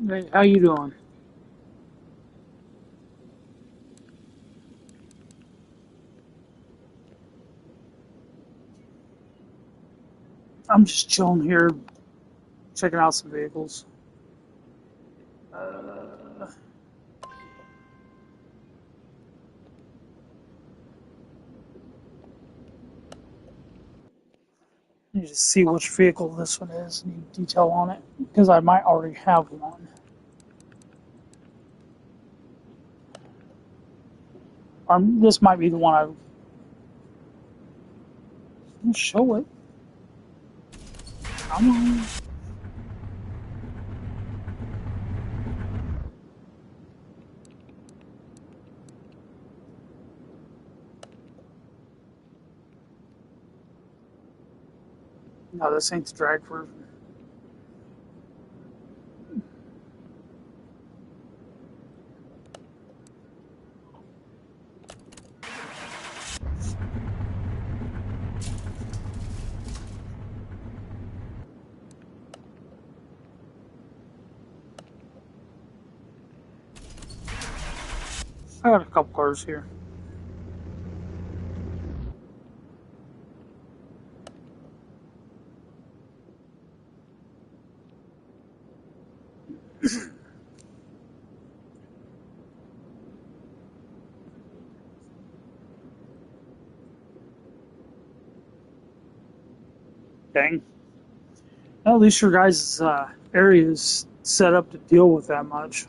Hey, how you doing? I'm just chilling here, checking out some vehicles. Uh, Let me just see which vehicle this one is, need detail on it, because I might already have one. This might be the one I'll show it. Come on. No, this ain't the drag version. I got a couple cars here. Dang. Well, at least your guys' area is set up to deal with that much.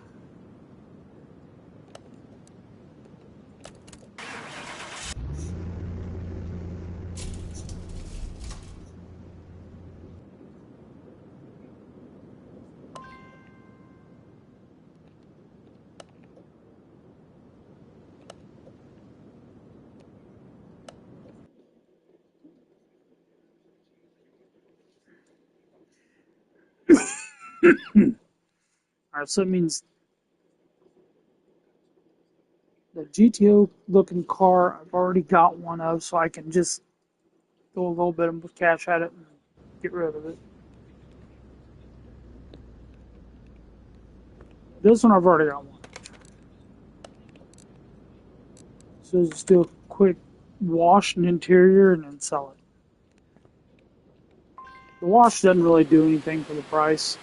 Alright, so it means the GTO looking car, I've already got one of, so I can just throw a little bit of cash at it and get rid of it. This one I've already got one. So just do a quick wash and interior and then sell it. The wash doesn't really do anything for the price.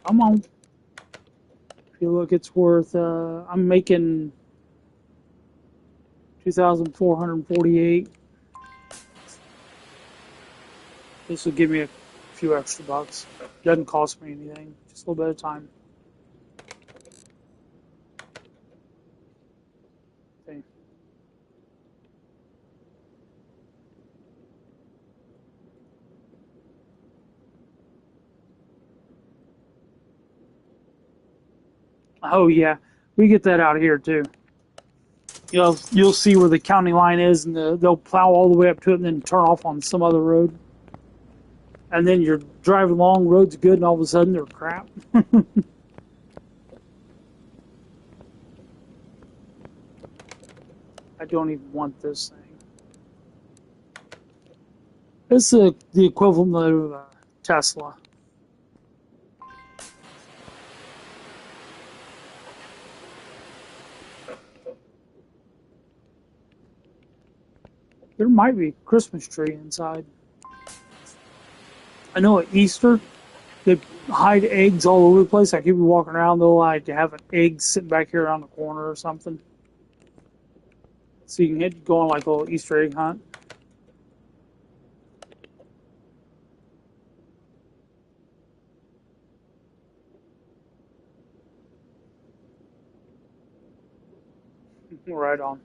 Come on. If you look, it's worth, I'm making 2,448. This will give me a few extra bucks. Doesn't cost me anything, just a little bit of time. Okay. Oh yeah, we get that out here too. You'll see where the county line is, and they'll plow all the way up to it, and then turn off on some other road. And then you're driving along, road's good, and all of a sudden they're crap. I don't even want this thing. It's the equivalent of Tesla. There might be a Christmas tree inside. I know at Easter, they hide eggs all over the place. Like if you're walking around, they'll like have an egg sitting back here around the corner or something. So you can go on like a little Easter egg hunt. Right on.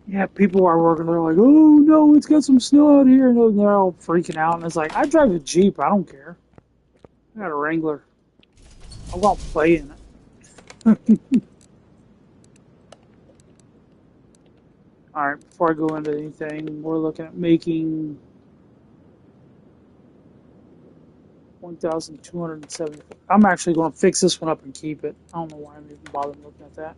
Yeah, people are working. They're like, "Oh no, it's got some snow out here," and they're all freaking out. And it's like, I drive a Jeep. I don't care. I got a Wrangler. I'll go out and play in it. All right. Before I go into anything, we're looking at making 1,270. I'm actually going to fix this one up and keep it. I don't know why I'm even bothering looking at that.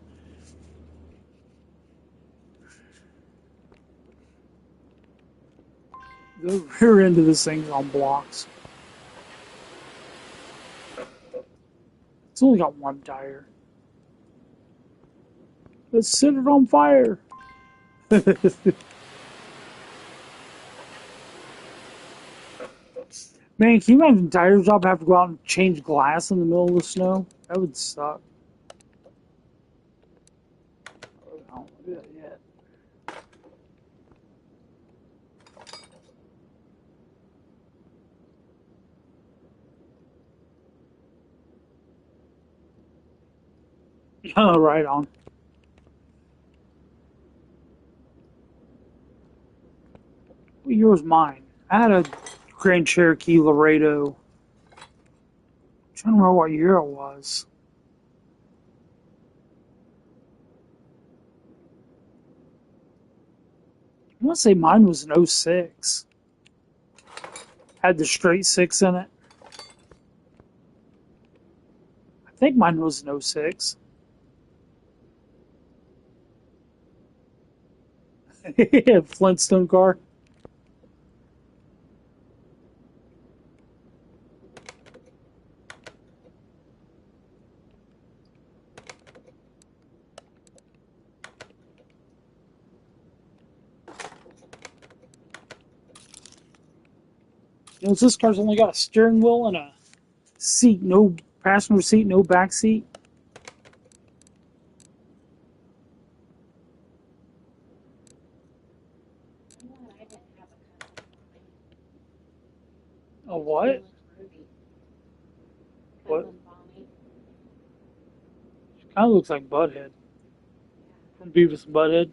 The rear end of this thing's on blocks. It's only got one tire. Let's set it on fire. Man, can you imagine tire job have to go out and change glass in the middle of the snow? That would suck. I don't do that yet. Oh, right on. What year was mine? I had a Grand Cherokee Laredo. I'm trying to remember what year it was. I want to say mine was an '06. Had the straight six in it. I think mine was an '06. Flintstone car. You know, this car's only got a steering wheel and a seat, no passenger seat, no back seat. A what? What? Kind of looks like Butthead from Beavis and Butthead.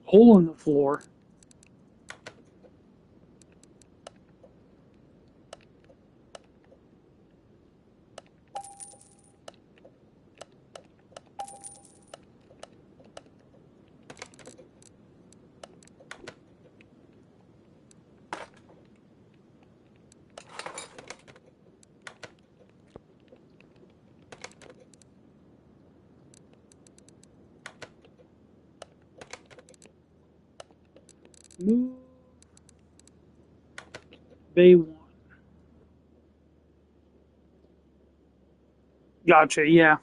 Hole in the floor. Move. Bay 1. Gotcha, yeah.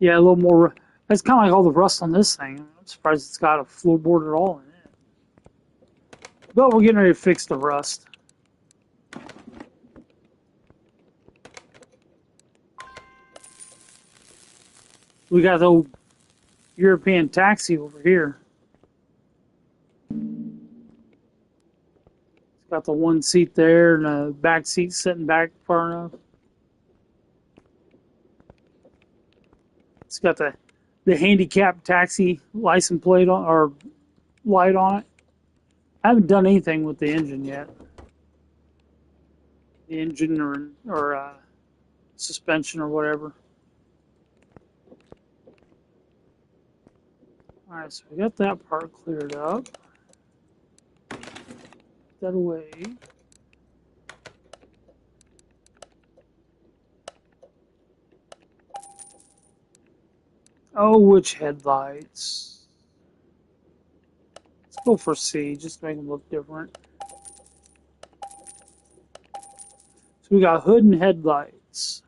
Yeah, a little more. That's kind of like all the rust on this thing. I'm surprised it's got a floorboard at all in it. But we're getting ready to fix the rust. We got the old European taxi over here. It's got the one seat there and a back seat sitting back far enough. It's got the handicap taxi license plate on or light on it. I haven't done anything with the engine yet. The engine or suspension or whatever. All right, so we got that part cleared up. Put that away. Oh, which headlights? Let's go for C, just to make them look different. So we got hood and headlights.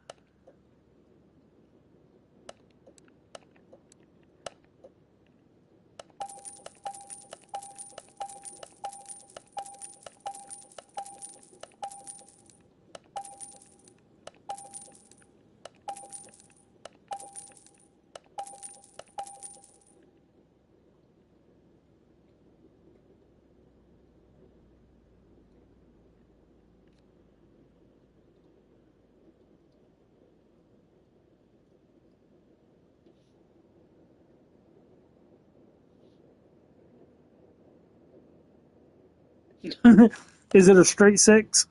Is it a straight six?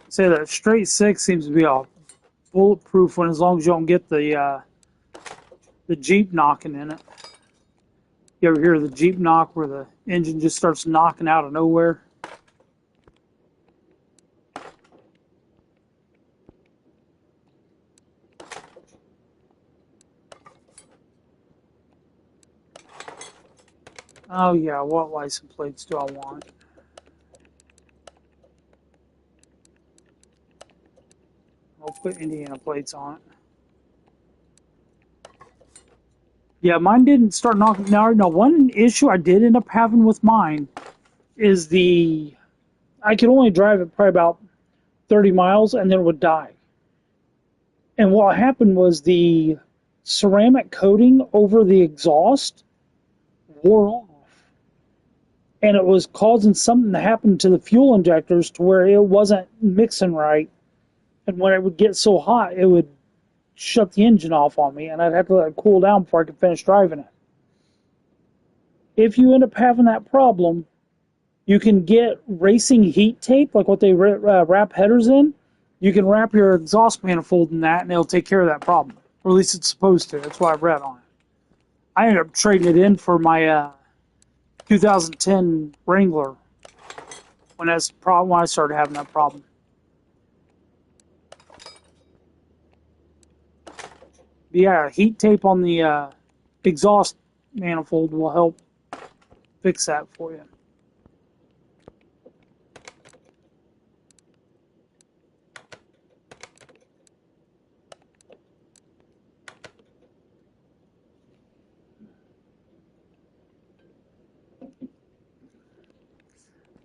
Say that straight six seems to be a bulletproof one as long as you don't get the the Jeep knocking in it. You ever hear the Jeep knock where the engine just starts knocking out of nowhere? Oh yeah, what license plates do I want? I'll put Indiana plates on it. Yeah, mine didn't start knocking. Now, one issue I did end up having with mine is I could only drive it probably about 30 miles and then it would die. And what happened was the ceramic coating over the exhaust wore off. And it was causing something to happen to the fuel injectors to where it wasn't mixing right. And when it would get so hot, it would shut the engine off on me, and I'd have to let it cool down before I could finish driving it. If you end up having that problem, you can get racing heat tape, like what they wrap headers in. You can wrap your exhaust manifold in that, and it'll take care of that problem. Or at least it's supposed to. That's what I've read on it. I ended up trading it in for my 2010 Wrangler when I started having that problem. But yeah, heat tape on the exhaust manifold will help fix that for you.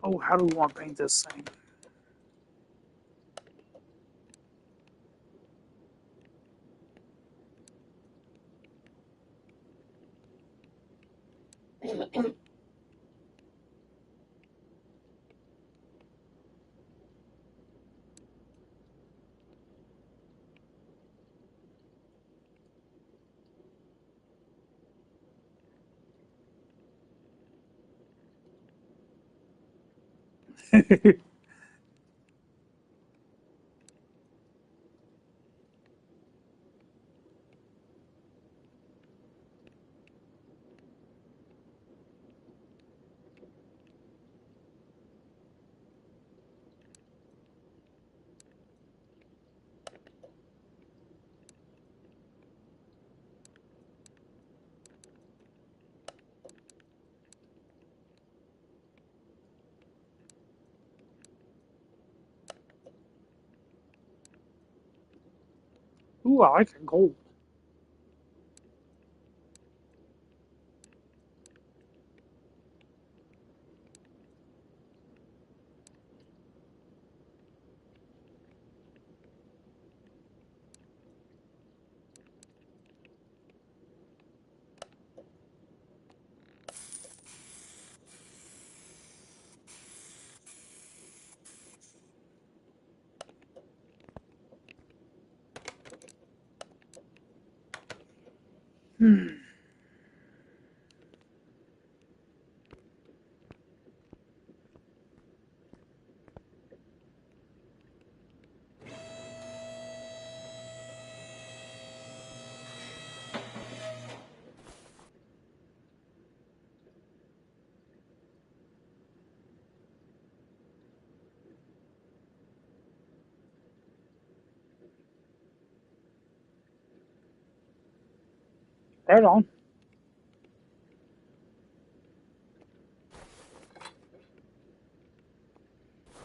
Oh, how do we want to paint this thing? Ooh, I like it gold. Right on.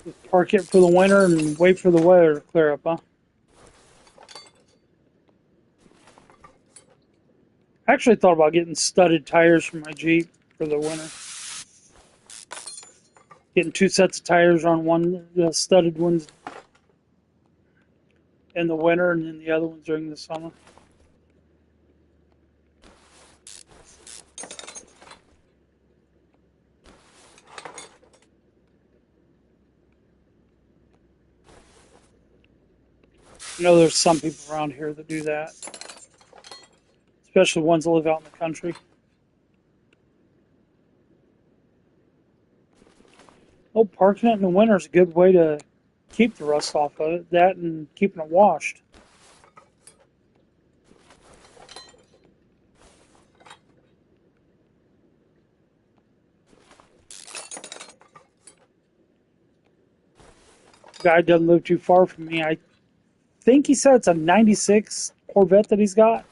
Just park it for the winter and wait for the weather to clear up, huh? I actually thought about getting studded tires for my Jeep for the winter. Getting two sets of tires on one, the studded ones in the winter, and then the other ones during the summer. I know there's some people around here that do that, especially ones that live out in the country. Oh, parking it in the winter is a good way to keep the rust off of it. That and keeping it washed. Guy doesn't live too far from me. I think he said it's a 96 Corvette that he's got.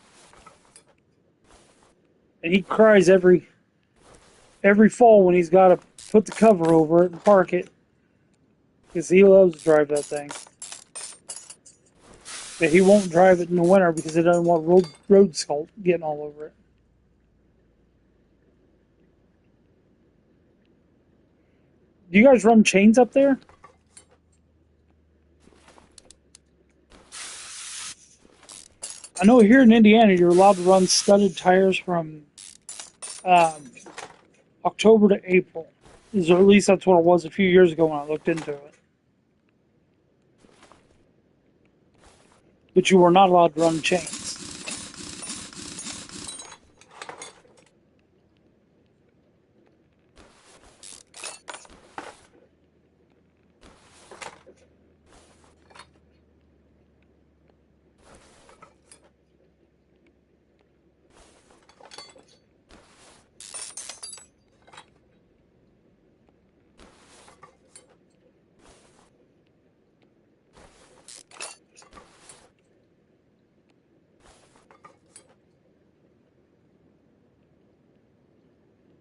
And he cries every fall when he's got to put the cover over it and park it. Because he loves to drive that thing. But he won't drive it in the winter because he doesn't want road salt getting all over it. Do you guys run chains up there? I know here in Indiana you're allowed to run studded tires from um, October to April. Or at least that's what it was a few years ago when I looked into it. But you were not allowed to run chains.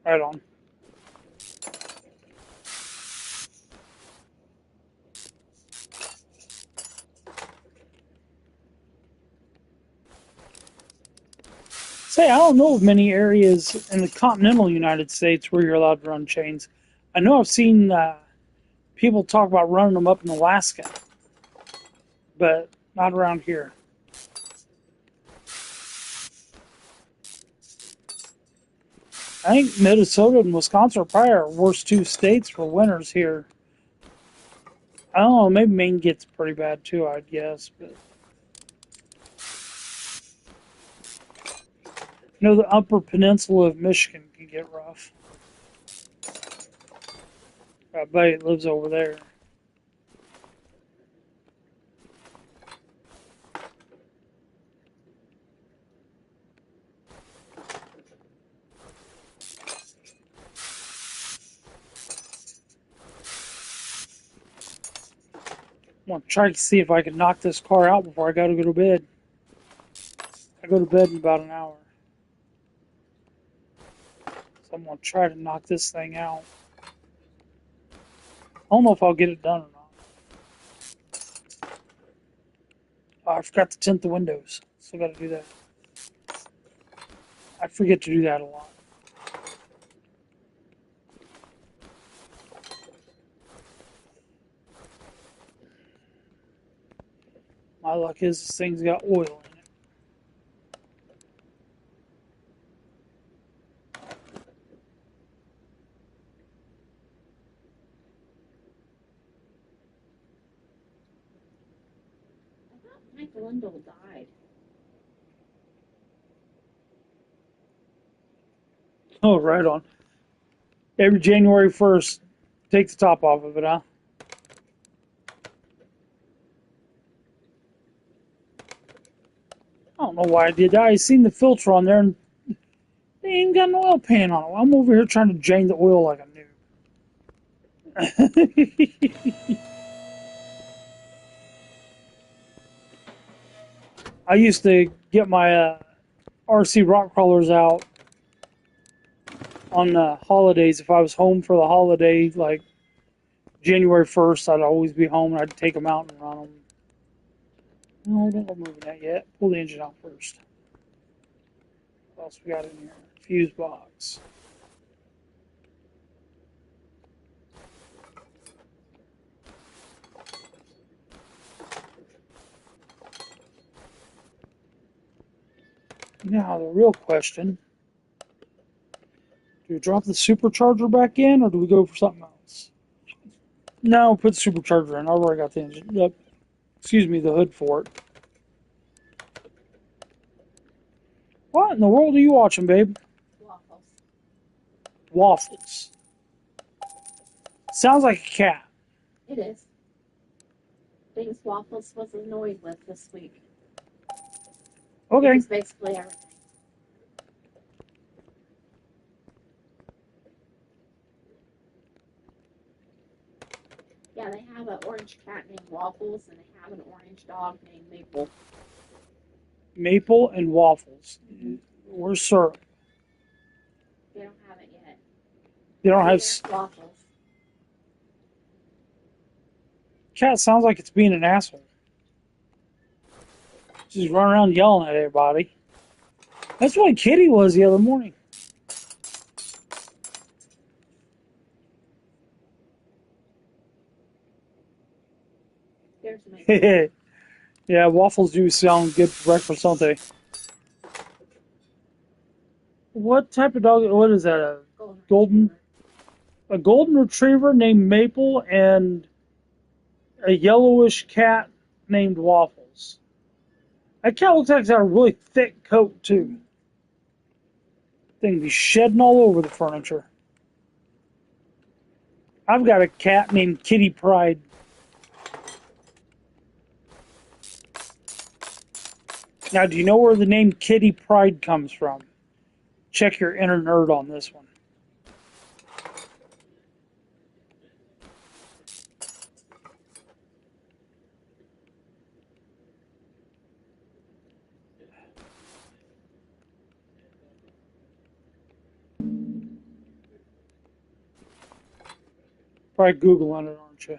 Right on. Say, I don't know of many areas in the continental United States where you're allowed to run chains. I know I've seen people talk about running them up in Alaska, but not around here. I think Minnesota and Wisconsin are probably our worst two states for winters here. I don't know, maybe Maine gets pretty bad too, I'd guess. But you know, the upper peninsula of Michigan can get rough. My buddy lives over there. I'm gonna try to see if I can knock this car out before I gotta go to bed. I go to bed in about an hour. So I'm gonna try to knock this thing out. I don't know if I'll get it done or not. Oh, I forgot to tint the windows. Still gotta do that. I forget to do that a lot. My luck is this thing's got oil in it. I thought Mike Lindell died. Oh, right on. Every January 1st, take the top off of it, huh? I don't know why I did that. I seen the filter on there and they ain't got an oil pan on it. I'm over here trying to drain the oil like a noob. I used to get my RC rock crawlers out on holidays. If I was home for the holiday, like January 1st, I'd always be home and I'd take them out and run them. No, don't go moving that yet. Pull the engine out first. What else we got in here? Fuse box. Now, the real question, do we drop the supercharger back in or do we go for something else? No, put the supercharger in. I've already got the engine. Yep. Excuse me, the hood for it. What in the world are you watching, babe? Waffles. Waffles. Sounds like a cat. It is. Things Waffles was annoyed with this week. Okay. It was basically everything. Yeah, they have an orange orange cat named Waffles, and they have an orange dog named Maple. Maple and Waffles. Where's syrup? They don't have it yet. They don't have. There's Waffles. Cat sounds like it's being an asshole. Just running around yelling at everybody. That's what Kitty was the other morning. There's Maple. Yeah, waffles do sound good for breakfast, don't they? What type of dog? What is that? A golden? Retriever. A golden retriever named Maple and a yellowish cat named Waffles. That cat looks like it's got a really thick coat too. Thing be shedding all over the furniture. I've got a cat named Kitty Pride. Now, do you know where the name Kitty Pride comes from? Check your inner nerd on this one. Probably Googling it, aren't you?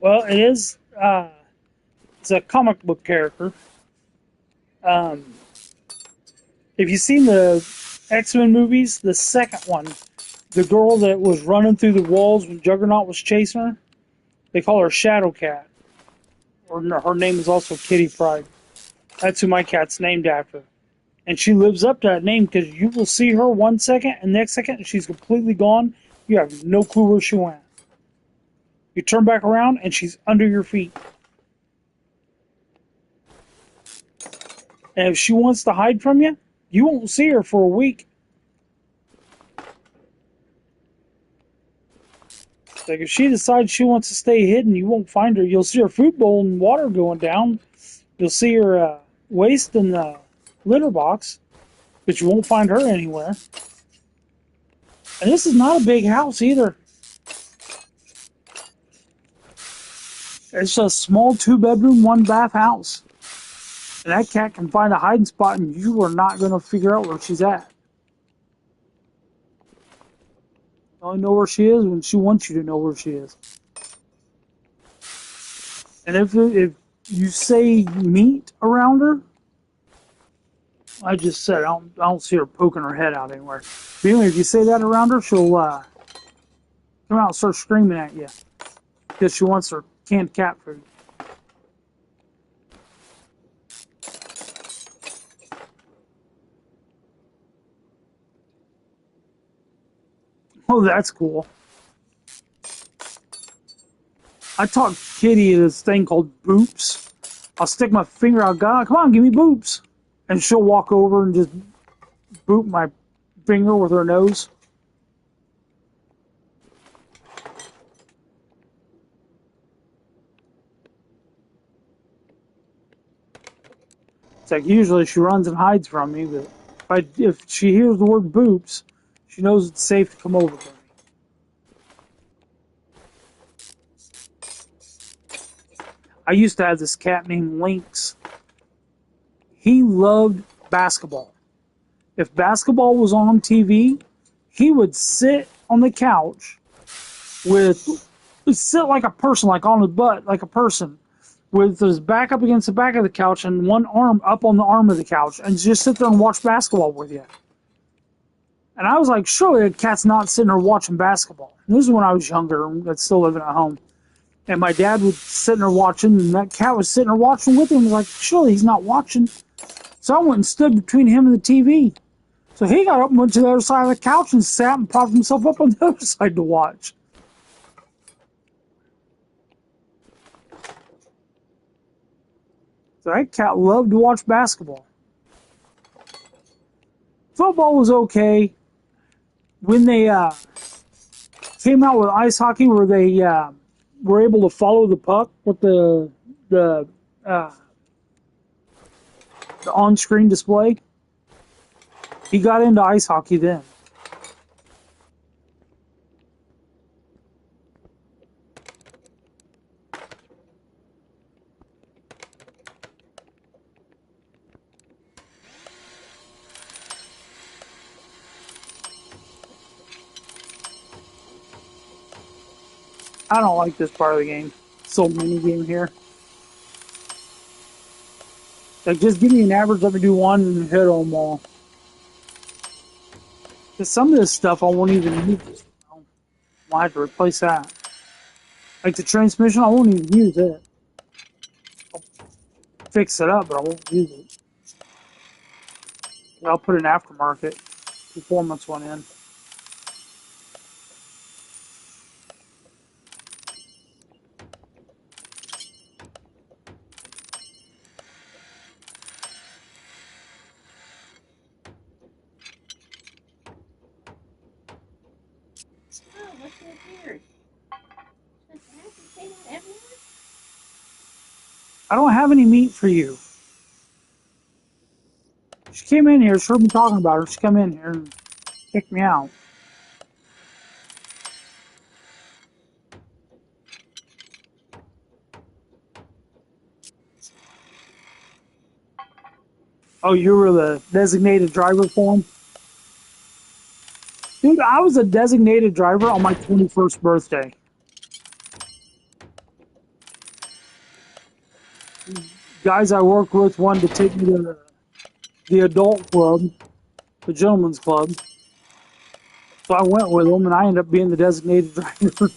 Well, it is. It's a comic book character. Um, if you've seen the X-Men movies, the second one, the girl that was running through the walls when Juggernaut was chasing her, they call her Shadow Cat. Or her name is also Kitty Pryde. That's who my cat's named after. And she lives up to that name because you will see her 1 second and next second she's completely gone. You have no clue where she went. You turn back around and she's under your feet. And if she wants to hide from you, you won't see her for a week. Like if she decides she wants to stay hidden, you won't find her. You'll see her food bowl and water going down. You'll see her waste in the litter box, but you won't find her anywhere. And this is not a big house either. It's a small 2-bedroom, 1-bath house. And that cat can find a hiding spot and you are not going to figure out where she's at. You only know where she is when she wants you to know where she is. And if you say meet around her, I just said I don't see her poking her head out anywhere. But anyway, if you say that around her, she'll come out and start screaming at you because she wants her canned cat food. Oh, that's cool. I taught Kitty this thing called boops. I'll stick my finger out, God, come on, give me boops. And she'll walk over and just boop my finger with her nose. It's like usually she runs and hides from me, but if she hears the word boops, she knows it's safe to come over to me. I used to have this cat named Lynx. He loved basketball. If basketball was on TV, he would sit on the couch sit like a person, like on his butt, like a person, with his back up against the back of the couch and one arm up on the arm of the couch and just sit there and watch basketball with you. And I was like, surely a cat's not sitting there watching basketball. And this is when I was younger and still living at home. And my dad was sitting there watching, and that cat was sitting there watching with him. I was like, surely he's not watching. So I went and stood between him and the TV. So he got up and went to the other side of the couch and sat and propped himself up on the other side to watch. So that cat loved to watch basketball. Football was okay. when they came out with ice hockey, where they were able to follow the puck with the uh, the on-screen display. He got into ice hockey then. I don't like this part of the game. So mini game here. Like, just give me an average. Let me do one and hit them all. Because some of this stuff I won't even use. I'll have to replace that. Like the transmission, I won't even use it. I'll fix it up, but I won't use it. I'll put an aftermarket performance one in. Oh, what's so weird? Does it have to say that everywhere? I don't have any meat for you. She came in here. She heard me talking about her. She come in here and kicked me out. Oh, you were the designated driver for him? Dude, I was a designated driver on my 21st birthday. Guys I worked with wanted to take me to the adult club, the gentleman's club. So I went with them, and I ended up being the designated driver.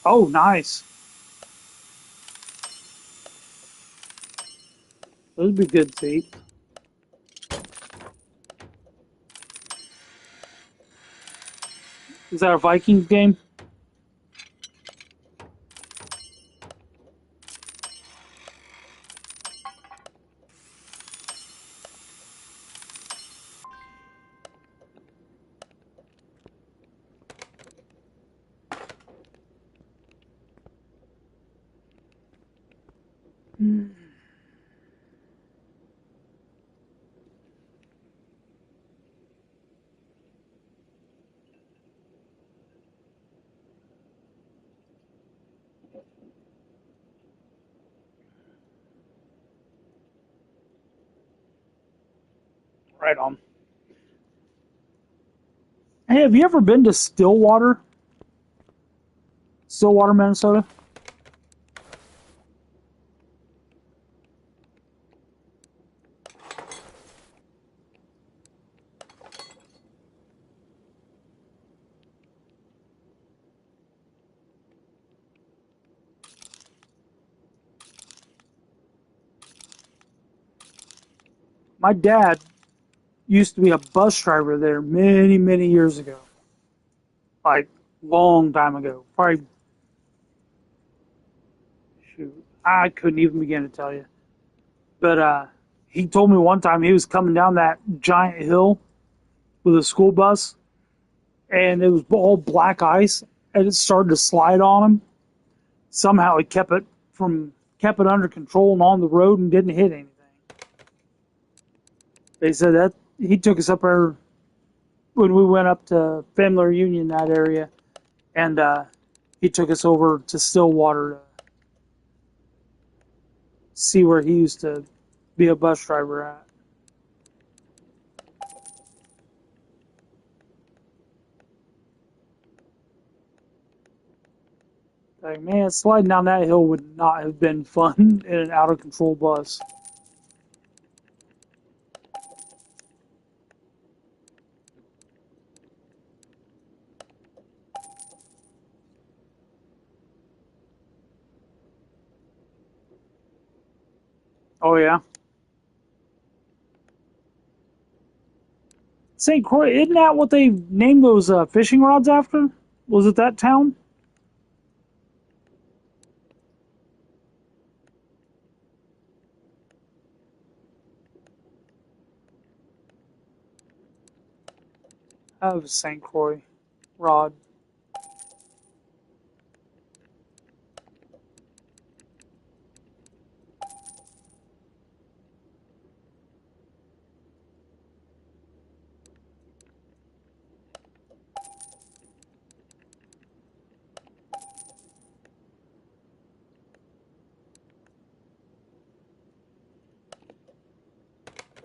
Oh, nice. Those would be good seats. Is that a Vikings game? Right on. Hey, have you ever been to Stillwater? Stillwater, Minnesota? My dad used to be a bus driver there many, many years ago. Like, long time ago. Probably, shoot, I couldn't even begin to tell you. But he told me one time he was coming down that giant hill with a school bus, and it was all black ice, and it started to slide on him. Somehow he kept it under control and on the road and didn't hit anything. They said that he took us up there when we went up to family reunion that area, and he took us over to Stillwater to see where he used to be a bus driver at. Like, man, sliding down that hill would not have been fun in an out of control bus. Oh yeah. St. Croix, isn't that what they named those fishing rods after? Was it that town? That was St. Croix rod.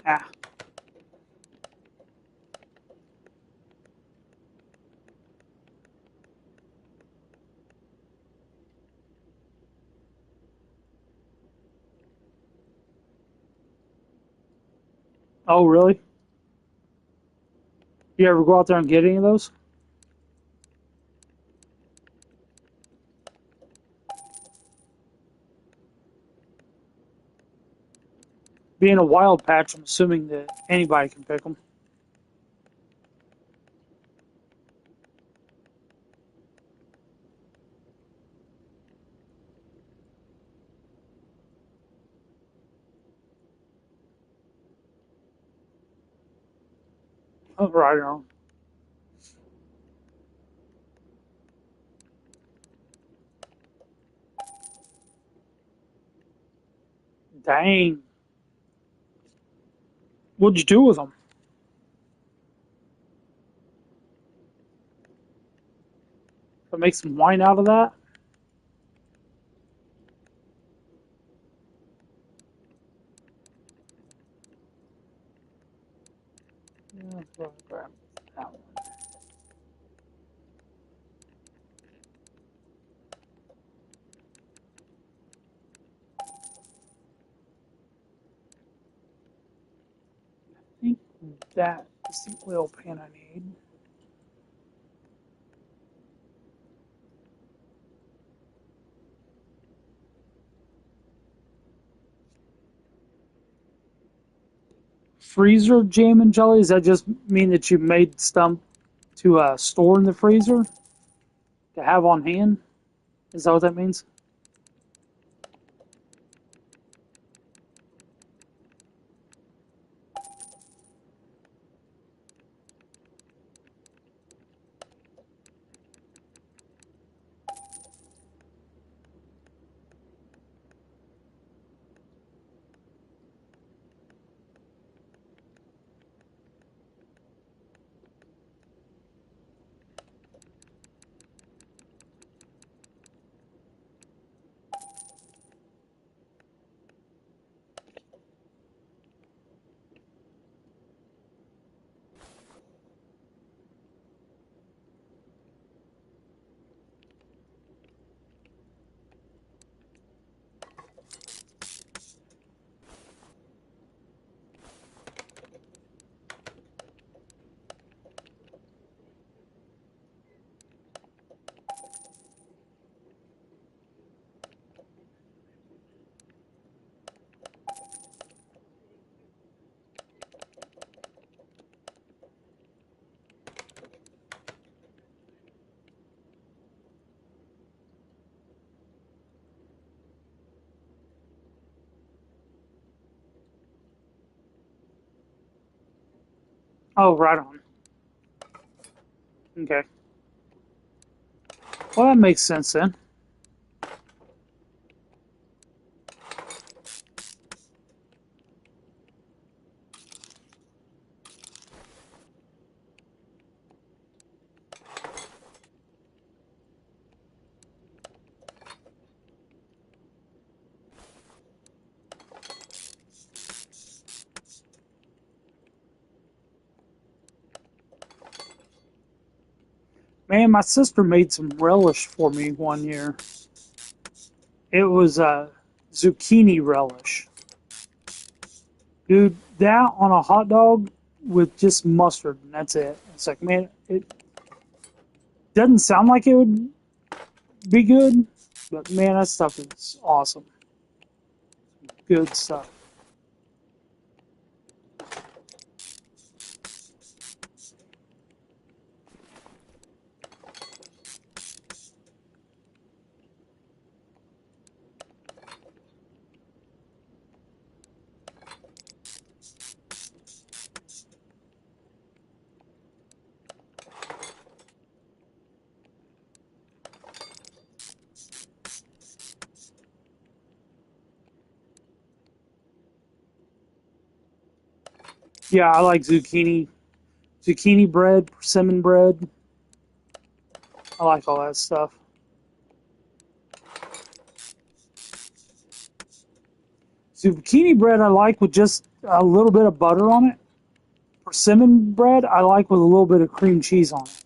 Ah. Oh, really? You ever go out there and get any of those? Being a wild patch, I'm assuming that anybody can pick them. Oh, right on. Dang. What'd you do with them? Make some wine out of that? Yeah, I'll grab that one. I think that is the oil pan I need. Freezer jam and jelly, does that just mean that you made stuff to store in the freezer to have on hand? Is that what that means? Oh, right on. Okay. Well, that makes sense then. Man, my sister made some relish for me one year. It was a zucchini relish. Dude, that on a hot dog with just mustard, and that's it. It's like, man, it doesn't sound like it would be good, but man, that stuff is awesome. Good stuff. Yeah, I like zucchini bread, persimmon bread. I like all that stuff. Zucchini bread I like with just a little bit of butter on it. Persimmon bread I like with a little bit of cream cheese on it.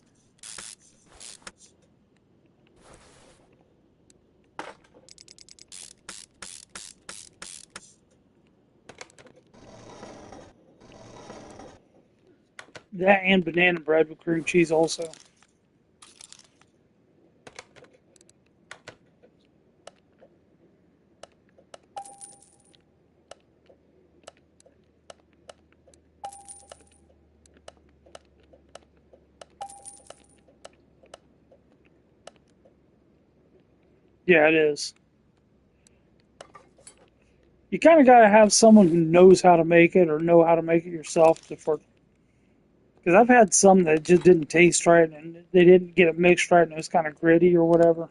That and banana bread with cream cheese also. Yeah, it is. You kind of got to have someone who knows how to make it or know how to make it yourself for because I've had some that just didn't taste right and they didn't get it mixed right and it was kind of gritty or whatever.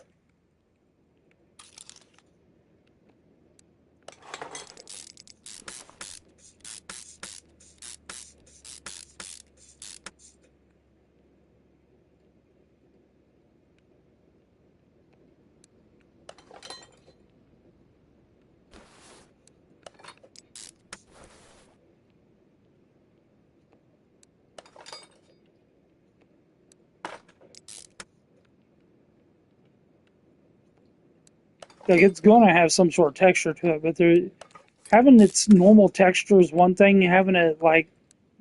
Like it's going to have some sort of texture to it, but having its normal texture is one thing. Having it like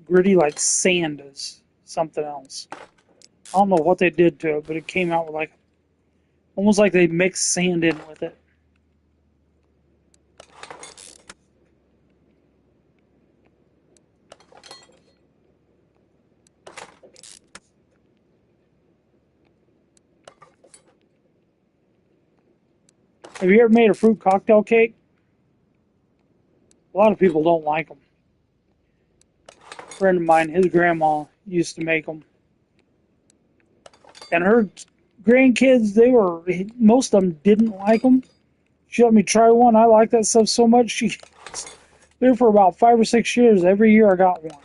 gritty like sand is something else. I don't know what they did to it, but it came out with like almost like they mixed sand in with it. Have you ever made a fruit cocktail cake? A lot of people don't like them. A friend of mine, his grandma used to make them, and her grandkids, they were most of them didn't like them. She let me try one. I like that stuff so much. She there for about 5 or 6 years. Every year I got one.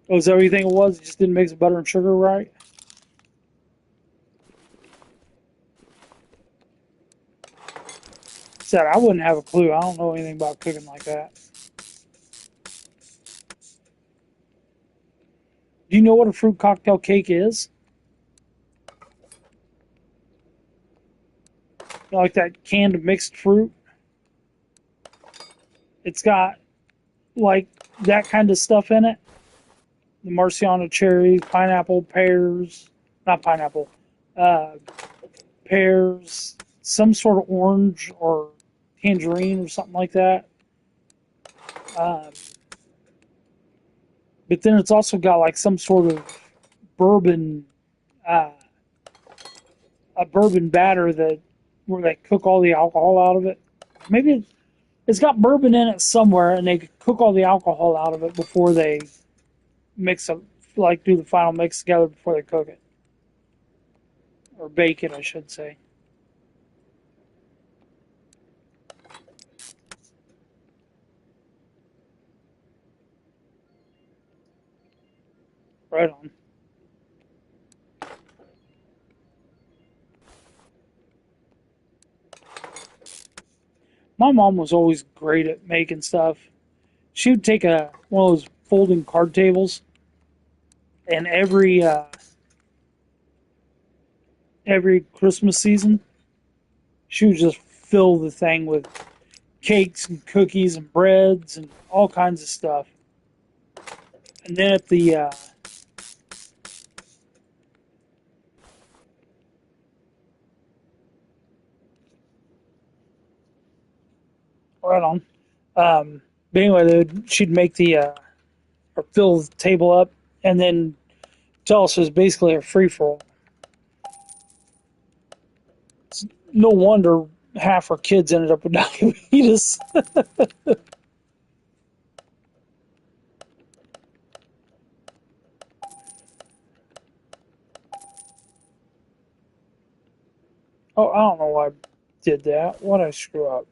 Oh, is that what you think it was? It just didn't mix butter and sugar right? Said I wouldn't have a clue. I don't know anything about cooking like that. Do you know what a fruit cocktail cake is? You know, like that canned mixed fruit. It's got like that kind of stuff in it. The Marciano cherries, pineapple, pears, not pineapple, uh, pears, some sort of orange or tangerine or something like that. Um, but then it's also got like some sort of bourbon, uh, a bourbon batter that where they cook all the alcohol out of it. Maybe it's got bourbon in it somewhere, and they cook all the alcohol out of it before they mix it, like do the final mix together before they cook it or bake it, I should say. Right on. My mom was always great at making stuff. She would take a one of those folding card tables, and every Christmas season, she would just fill the thing with cakes and cookies and breads and all kinds of stuff. And then at the right on. But anyway, she'd make the or fill the table up, and then tell us it was basically a free for all. No wonder half her kids ended up with diabetes. Oh, I don't know why I did that. What did I screw up?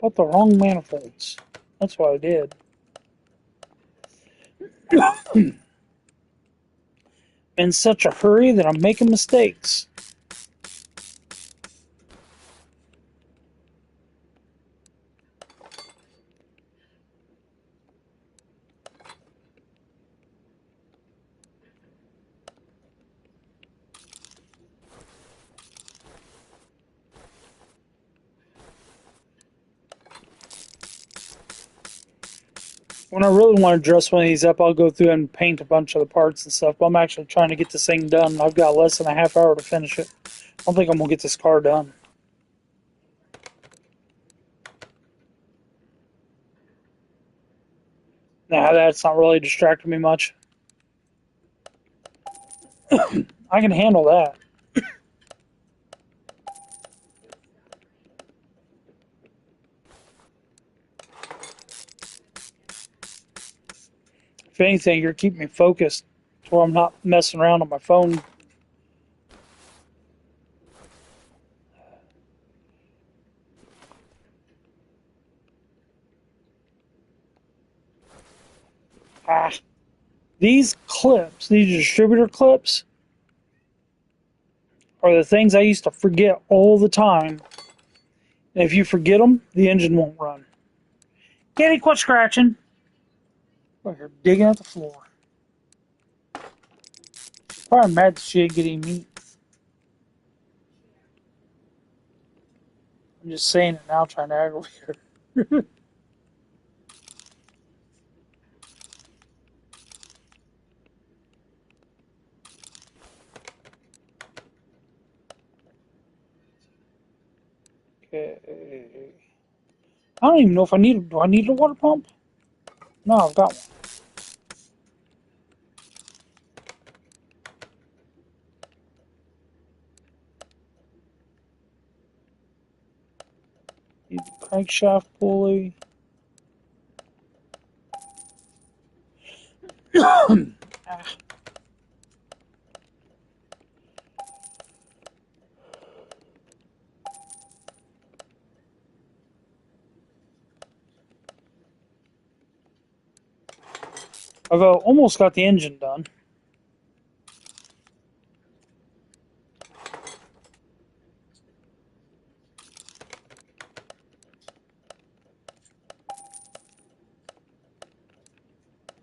Bought the wrong manifolds. That's what I did. In such a hurry that I'm making mistakes. When I really want to dress one of these up, I'll go through and paint a bunch of the parts and stuff. But I'm actually trying to get this thing done. I've got less than a half hour to finish it. I don't think I'm going to get this car done. Nah, that's not really distracting me much. I can handle that. If anything, you're keeping me focused where I'm not messing around on my phone. Ah, these clips, these distributor clips, are the things I used to forget all the time. And if you forget them, the engine won't run. Kitty, quit scratching. Look, you're digging at the floor. Probably mad that she ain't getting meat. I'm just saying it now, trying to aggravate her. Okay. I don't even know if I need. Do I need a water pump? No, I've got one. Need the crankshaft pulley. I've almost got the engine done.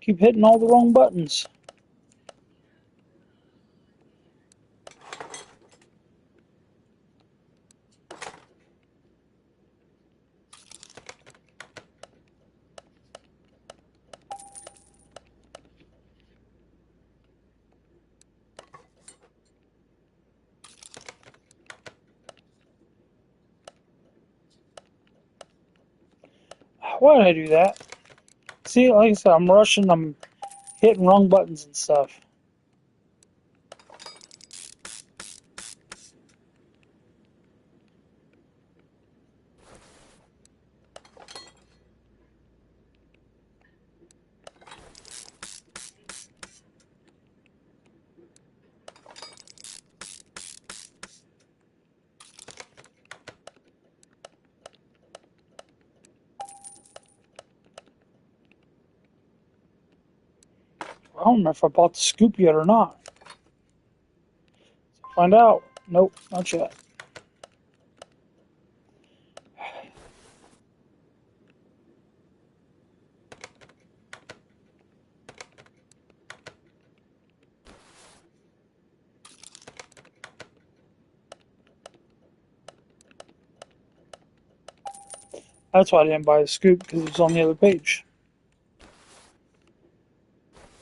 Keep hitting all the wrong buttons. Why did I do that? See, like I said, I'm rushing. I'm hitting wrong buttons and stuff. I don't know if I bought the scoop yet or not. Find out. Nope, not yet. That's why I didn't buy the scoop, because it was on the other page.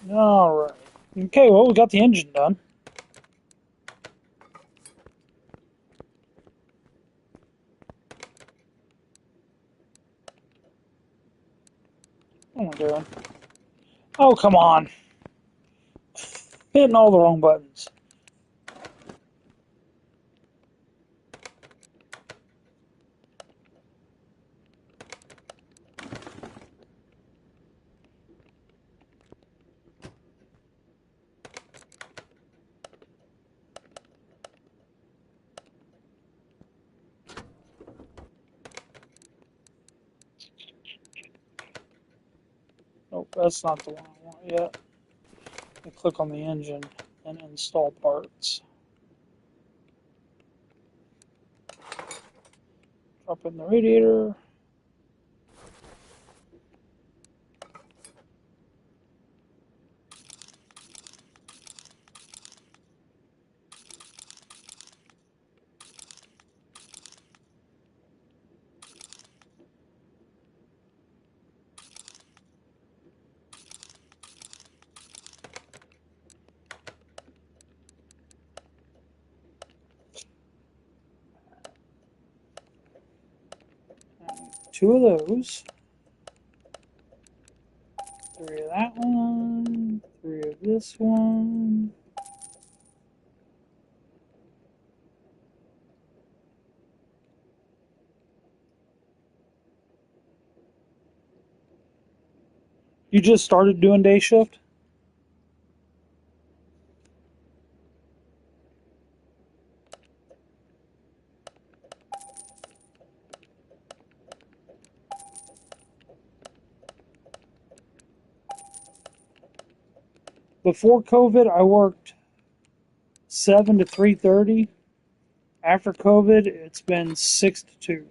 Alright. Okay, well, we got the engine done. What am I doing? Oh, come on. Hitting all the wrong buttons. That's not the one I want yet. I click on the engine and install parts. Drop in the radiator. Two of those. 3 of that one. 3 of this one. You just started doing day shift? Before COVID, I worked 7 to 3:30. After COVID, it's been 6 to 2.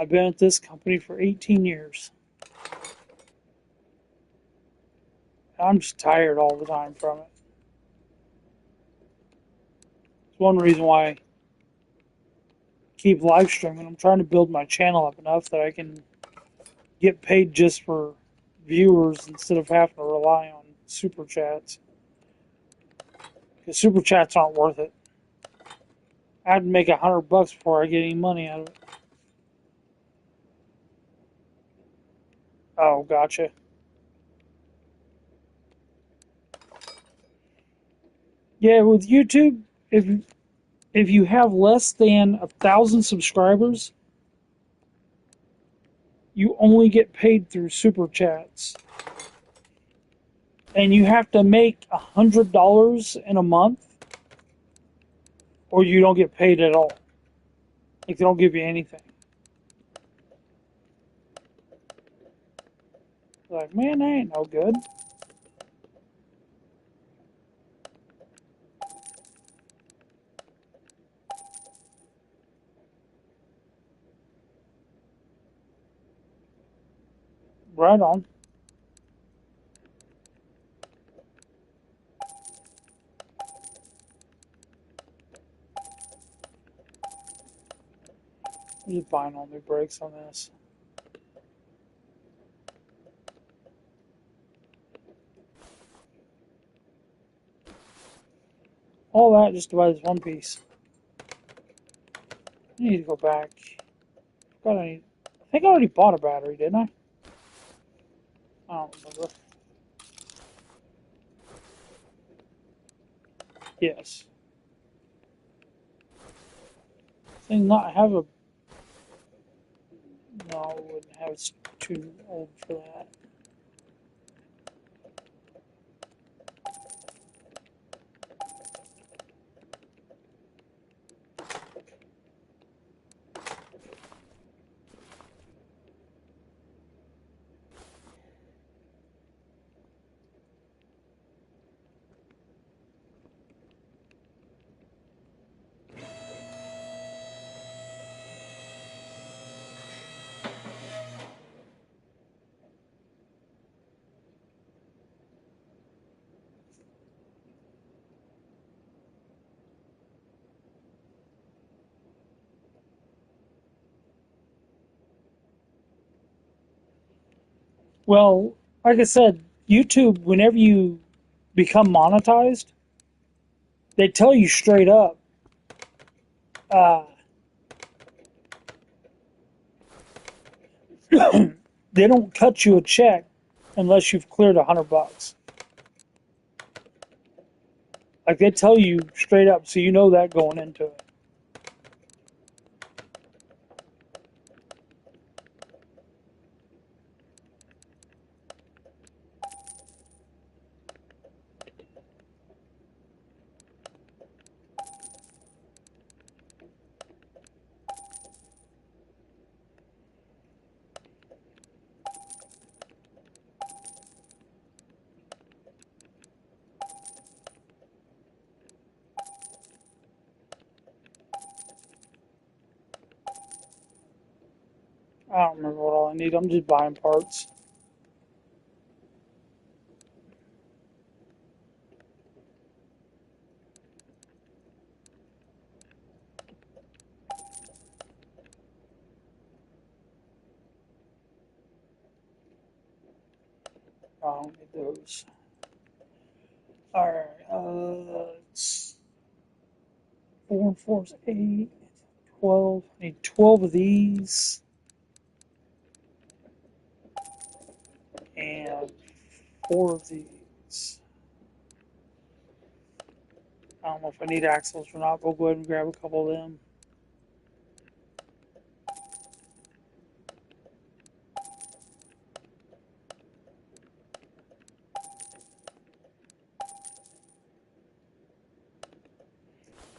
I've been at this company for 18 years. I'm just tired all the time from it. It's one reason why I keep live streaming. I'm trying to build my channel up enough that I can get paid just for viewers instead of having to rely on super chats. Because super chats aren't worth it. I have to make $100 before I get any money out of it. Oh, gotcha. Yeah, with YouTube, if you have less than 1,000 subscribers, you only get paid through super chats, and you have to make $100 in a month, or you don't get paid at all. Like they don't give you anything. Like, man, that ain't no good. Right on. I'm just buying all new brakes on this. All that just to buy this one piece. I need to go back. I think I already bought a battery, didn't I? I don't remember. Yes. Thing not have a. No, I wouldn't have. It's too old for that. Well, like I said, YouTube, whenever you become monetized, they tell you straight up, uh, they don't cut you a check unless you've cleared $100. Like they tell you straight up, so you know that going into it. I don't remember what all I need. I'm just buying parts. I don't need those. Alright, it's 4 and 4 is 8, 12. I need 12 of these. And 4 of these. I don't know if I need axles or not, but I'll go ahead and grab a couple of them.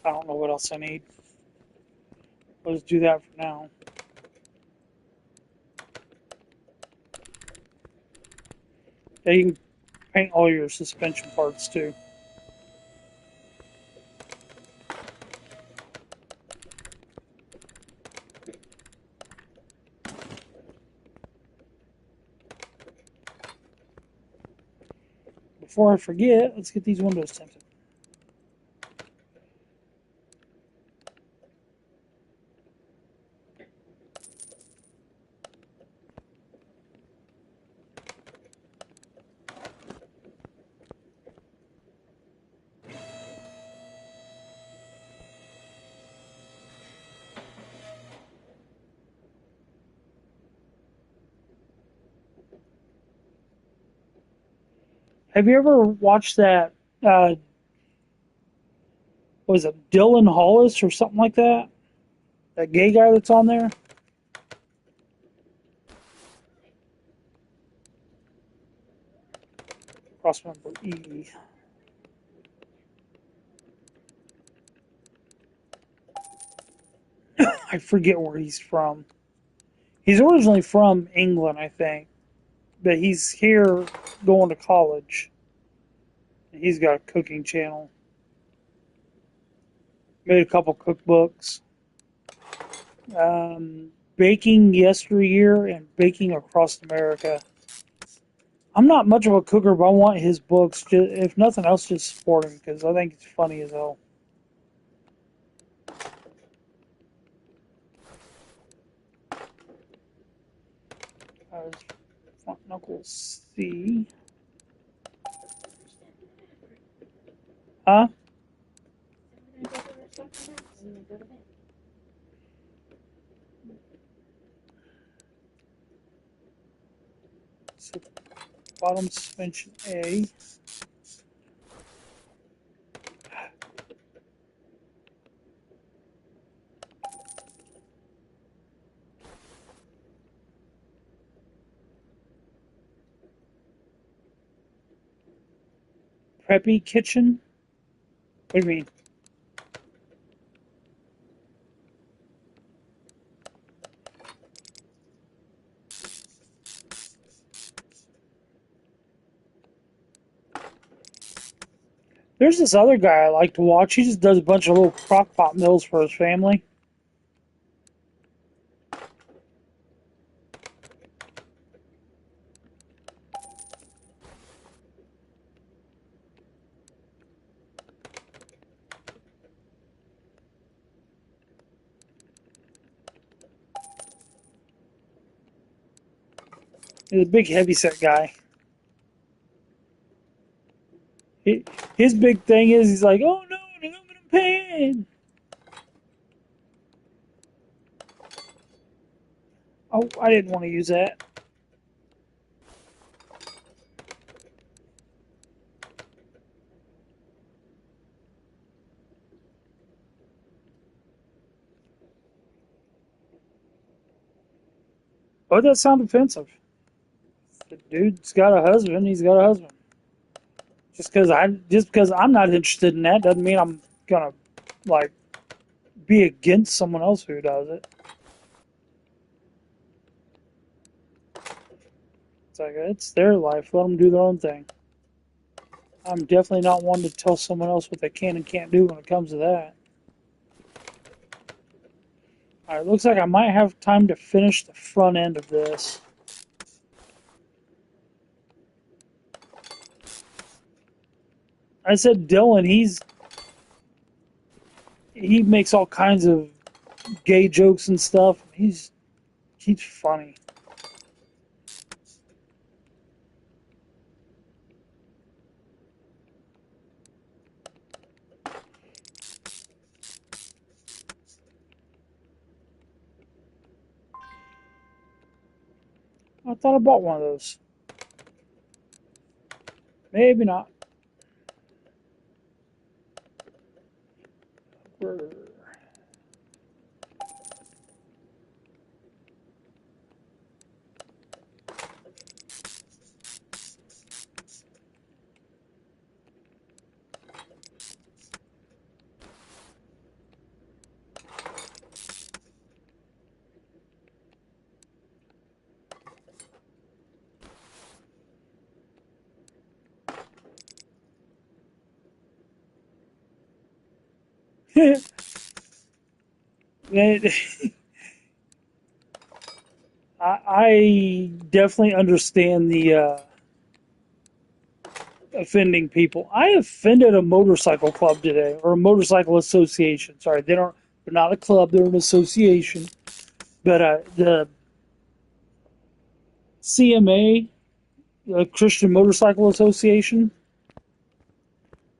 I don't know what else I need. Let's do that for now. Yeah, you can paint all your suspension parts too. Before I forget, let's get these windows tinted. Have you ever watched that? Was it Dylan Hollis or something like that? That gay guy that's on there? Cross member E. I forget where he's from. He's originally from England, I think, but he's here going to college. He's got a cooking channel. Made a couple cookbooks. Baking Yesteryear and Baking Across America. I'm not much of a cooker, but I want his books, if nothing else, just support him because I think it's funny as hell. Front knuckles C. Huh? So bottom suspension A. Preppy kitchen. What do you mean? There's this other guy I like to watch. He just does a bunch of little crock pot meals for his family. He's a big heavyset guy. His big thing is he's like, oh no, an aluminum pan. Oh, I didn't want to use that. Why does that sound offensive? The dude's got a husband. He's got a husband. Just because I'm not interested in that doesn't mean I'm gonna like be against someone else who does it. It's like it's their life. Let them do their own thing. I'm definitely not one to tell someone else what they can and can't do when it comes to that. Alright, looks like I might have time to finish the front end of this. I said Dylan, he makes all kinds of gay jokes and stuff. He's funny. I thought I bought one of those. Maybe not. I definitely understand the offending people. I offended a motorcycle club today, or a motorcycle association. Sorry, they're not a club; they're an association. But the CMA, the Christian Motorcycle Association,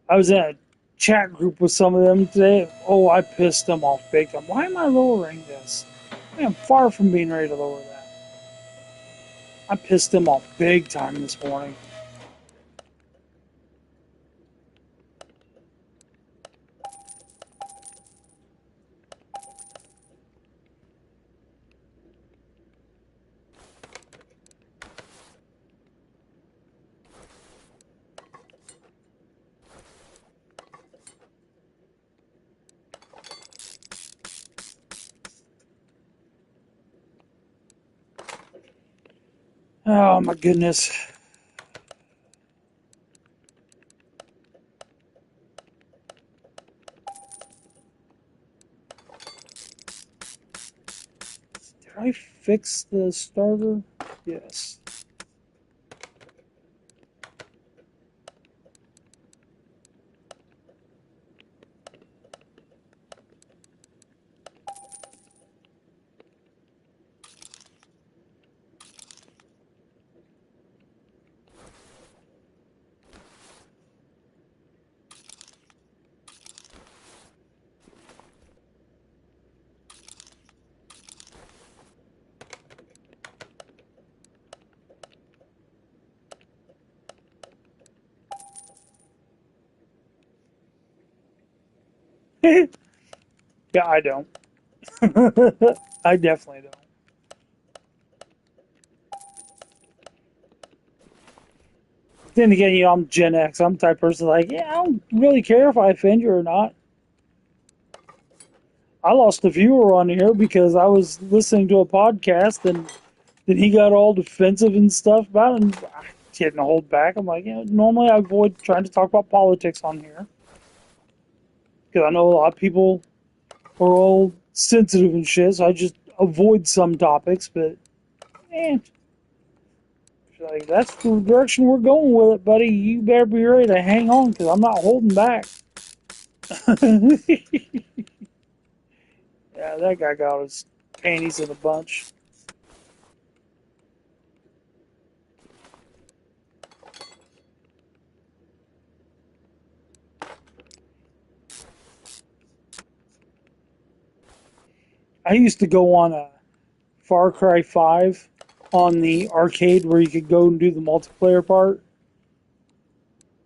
I was in a chat group with some of them today. Oh, I pissed them off big time. Why am I lowering this? I am far from being ready to lower that. I pissed them off big time this morning. Oh my goodness. Did I fix the starter? Yes. Yeah, I don't. I definitely don't. Then again, I'm Gen X. I'm the type of person like, yeah, I don't really care if I offend you or not. I lost a viewer on here because I was listening to a podcast and then he got all defensive and stuff about it. And I didn't hold back. I'm like, normally I avoid trying to talk about politics on here because I know a lot of people are all sensitive and shit. So I just avoid some topics. But eh, like that's the direction we're going with it, buddy. You better be ready to hang on because I'm not holding back. Yeah, that guy got his panties in a bunch. I used to go on a Far Cry 5 on the arcade where you could go and do the multiplayer part.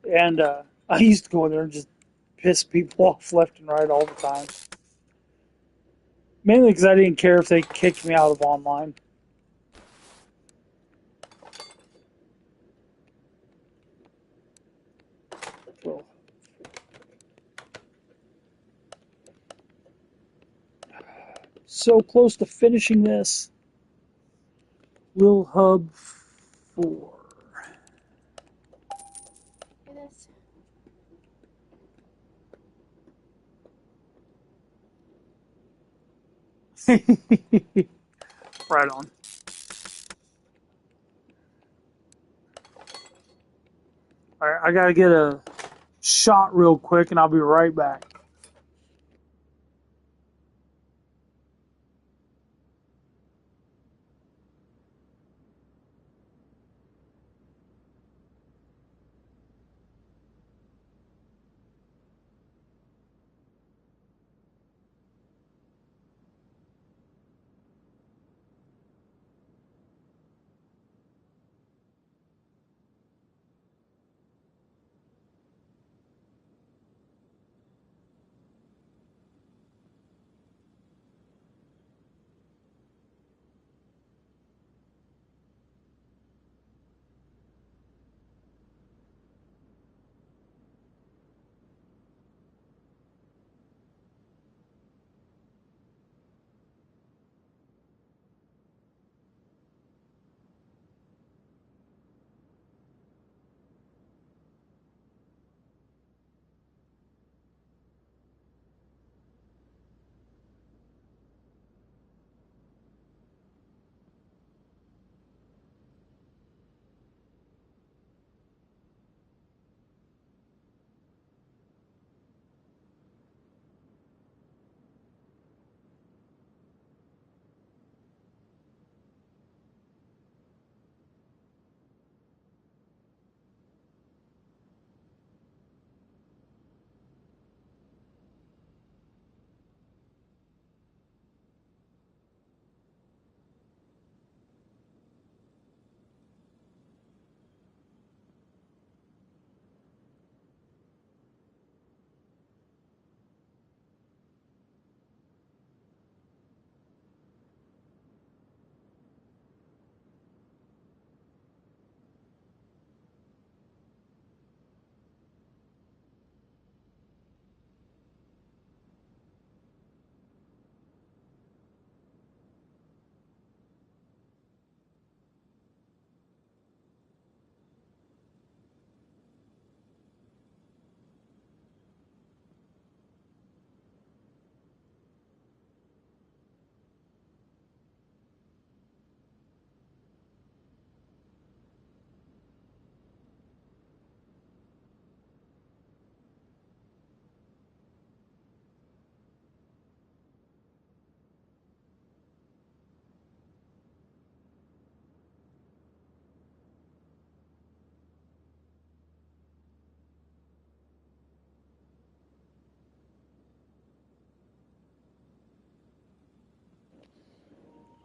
And I used to go in there and just piss people off left and right all the time. Mainly because I didn't care if they kicked me out of online. Well, so close to finishing this. Will Hub 4. It is. Right on. All right, I gotta get a shot real quick, and I'll be right back.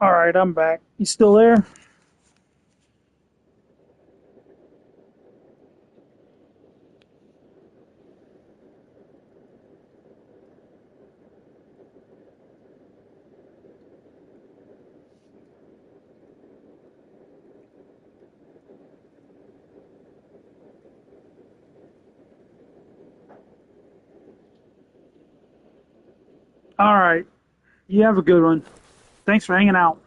All right, I'm back. You still there? All right. You have a good one. Thanks for hanging out.